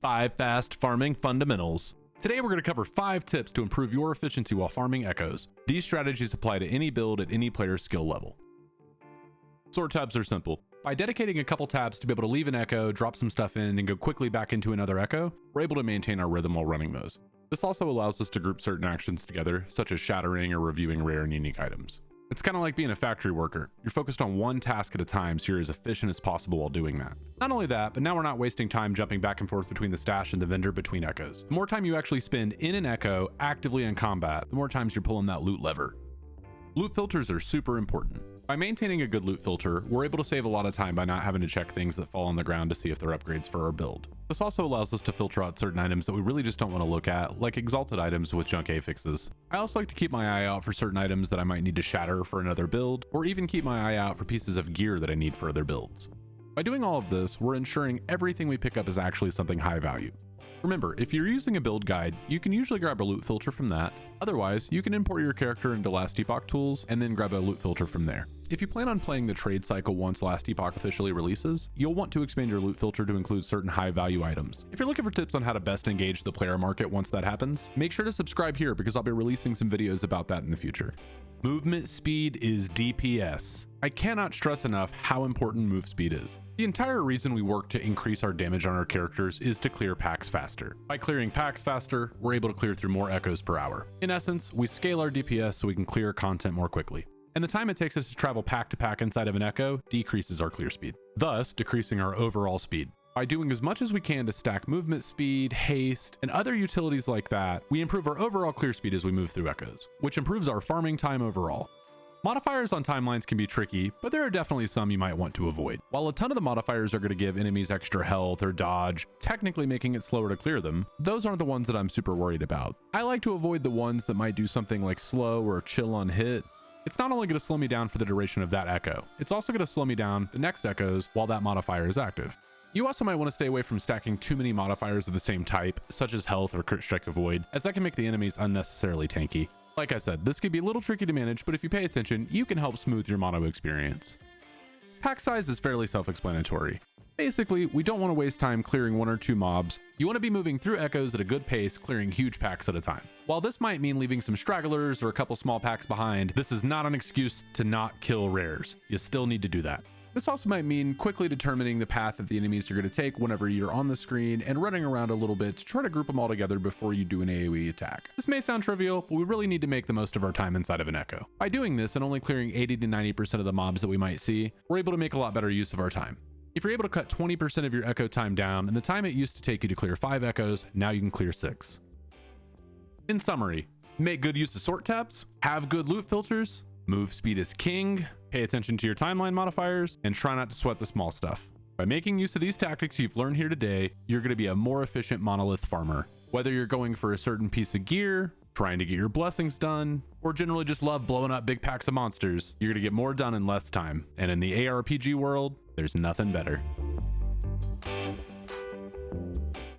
5 fast farming fundamentals. Today we're going to cover 5 tips to improve your efficiency while farming echoes. These strategies apply to any build at any player's skill level. Sort tabs are simple. By dedicating a couple tabs to be able to leave an echo, drop some stuff in, and go quickly back into another echo, we're able to maintain our rhythm while running those. This also allows us to group certain actions together, such as shattering or reviewing rare and unique items. It's kind of like being a factory worker. You're focused on one task at a time, so you're as efficient as possible while doing that. Not only that, but now we're not wasting time jumping back and forth between the stash and the vendor between echoes. The more time you actually spend in an echo, actively in combat, the more times you're pulling that loot lever. Loot filters are super important. By maintaining a good loot filter, we're able to save a lot of time by not having to check things that fall on the ground to see if they're upgrades for our build. This also allows us to filter out certain items that we really just don't want to look at, like exalted items with junk affixes. I also like to keep my eye out for certain items that I might need to shatter for another build, or even keep my eye out for pieces of gear that I need for other builds. By doing all of this, we're ensuring everything we pick up is actually something high value. Remember, if you're using a build guide, you can usually grab a loot filter from that. Otherwise, you can import your character into Last Epoch tools and then grab a loot filter from there. If you plan on playing the trade cycle once Last Epoch officially releases, you'll want to expand your loot filter to include certain high value items. If you're looking for tips on how to best engage the player market once that happens, make sure to subscribe here because I'll be releasing some videos about that in the future. Movement speed is DPS. I cannot stress enough how important move speed is. The entire reason we work to increase our damage on our characters is to clear packs faster. By clearing packs faster, we're able to clear through more echoes per hour. In essence, we scale our DPS so we can clear content more quickly. And the time it takes us to travel pack to pack inside of an echo decreases our clear speed, thus decreasing our overall speed. By doing as much as we can to stack movement speed, haste, and other utilities like that, we improve our overall clear speed as we move through echoes, which improves our farming time overall. Modifiers on timelines can be tricky, but there are definitely some you might want to avoid. While a ton of the modifiers are going to give enemies extra health or dodge, technically making it slower to clear them, those aren't the ones that I'm super worried about. I like to avoid the ones that might do something like slow or chill on hit. It's not only going to slow me down for the duration of that echo, it's also going to slow me down the next echoes while that modifier is active. You also might want to stay away from stacking too many modifiers of the same type, such as health or crit strike avoid, as that can make the enemies unnecessarily tanky. Like I said, this can be a little tricky to manage, but if you pay attention, you can help smooth your mono experience. Pack size is fairly self-explanatory. Basically, we don't want to waste time clearing 1 or 2 mobs. You want to be moving through echoes at a good pace, clearing huge packs at a time. While this might mean leaving some stragglers or a couple small packs behind, this is not an excuse to not kill rares. You still need to do that. This also might mean quickly determining the path that the enemies are going to take whenever you're on the screen and running around a little bit to try to group them all together before you do an AoE attack. This may sound trivial, but we really need to make the most of our time inside of an echo. By doing this and only clearing 80 to 90% of the mobs that we might see, we're able to make a lot better use of our time. If you're able to cut 20% of your echo time down and the time it used to take you to clear 5 echoes, now you can clear 6. In summary, make good use of sort tabs, have good loot filters, move speed is king, pay attention to your timeline modifiers, and try not to sweat the small stuff. By making use of these tactics you've learned here today, you're going to be a more efficient monolith farmer. Whether you're going for a certain piece of gear, trying to get your blessings done, or generally just love blowing up big packs of monsters, you're going to get more done in less time. And in the ARPG world, there's nothing better.